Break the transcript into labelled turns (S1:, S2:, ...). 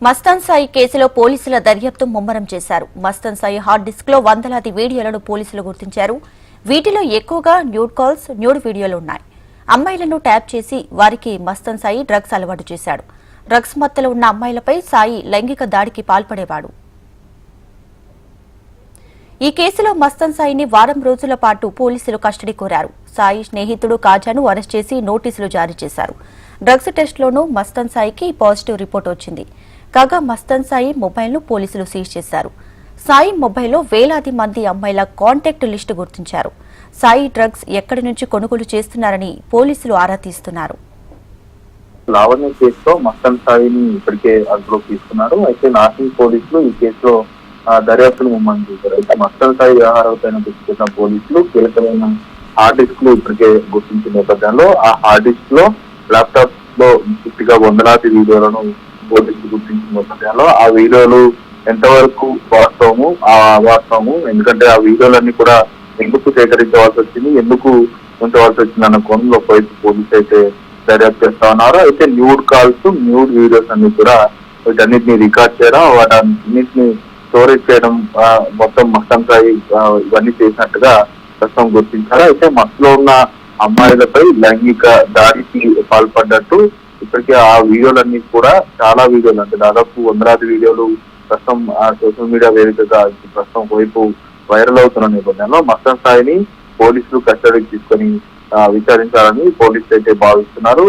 S1: మస్తాన్ సాయి కేసులో పోలీసుల దర్యాప్తు ముమ్మరం చేశారు. మస్తాన్ సాయి హార్డ్ డిస్క్ లో వందలాది వీడియోలను పోలీసులు గుర్తించారు. వీటిలో ఎక్కువగా న్యూడ్ కాల్స్, న్యూడ్ వీడియోలు ఉన్నాయి. అమ్మాయిలను ట్యాప్ చేసి వారికి మస్తాన్ సాయి డ్రగ్స్ అలవాటు చేశాడు. డ్రగ్స్ మత్తులో ఉన్న అమ్మాయిలపై సాయి లైంగిక దాడికి పాల్పడేవాడు. ఈ కేసులో మస్తాన్ సాయిని వారం రోజుల పాటు పోలీసులు కస్టడీ కోరారు. సాయి స్నేహితుడు కాజాను అరెస్ట్ చేసి నోటీసులు జారీ చేశారు. డ్రగ్స్ టెస్ట్లోనూ మస్తాన్ సాయికి పాజిటివ్ రిపోర్ట్ వచ్చింది. కాగా మస్తాన్ సాయి మొబైల్ను పోలీసులు సీజ్ చేశారు. సాయి మొబైల్లో వేలాది మంది అమ్మాయిల కాంటాక్ట్ లిస్టు గుర్తించారు. సాయి డ్రగ్స్ ఎక్కడి నుంచి కొనుగోలు చేస్తున్నారని పోలీసులు ఆరా తీస్తున్నారు.
S2: లావణ్య కేసులో మస్తాన్ సాయిని ఇప్పటికే అదుపులోకి తీసుకున్నారు. అయితే నాసింగ్ పోలీసులు ఈ కేసులో దర్యాప్తును ముమ్మరం చేశారు. అయితే మస్తాన్ సాయి వ్యవహారాలపైన తీసుకున్న పోలీసులు కీలకమైన హార్డ్ డిస్క్ లు ఇప్పటికే గుర్తించిన నేపథ్యంలో ఆ హార్డ్ డిస్క్ లో ల్యాప్టాప్ లో పూర్తిగా వందలాది వీడియోలను పోలీసులు గుర్తించిన నేపథ్యంలో ఆ వీడియోలు ఎంతవరకు వాస్తవము ఎందుకంటే ఆ వీడియోలన్నీ కూడా ఎందుకు సేకరించవలసి వచ్చింది, ఎందుకు ఉంచవలసి వచ్చింది అన్న కోణంలో పోలీసు అయితే దర్యాప్తు చేస్తా ఉన్నారు. అయితే న్యూడ్ కాల్స్, న్యూడ్ వీడియోస్ అన్ని కూడా వీటన్నిటిని రికార్డ్ చేయడం, వాటన్నిటిని స్టోరేజ్ చేయడం మొత్తం మస్తాన్ సాయి ఇవన్నీ చేసినట్టుగా ప్రస్తుతం గుర్తించారు. అయితే మత్తులో ఉన్న అమ్మాయిలపై లైంగిక దాడికి పాల్పడ్డట్టు ఇప్పటికే ఆ వీడియోలన్నీ కూడా చాలా వీడియోలు అంటే దాదాపు వందలాది వీడియోలు ప్రస్తుతం సోషల్ మీడియా వేదికగా ప్రస్తుతం వైపు వైరల్ అవుతున్న నేపథ్యంలో మస్తాన్ సాయిని పోలీసులు కస్టడీకి తీసుకొని విచారించాలని పోలీసులు అయితే భావిస్తున్నారు.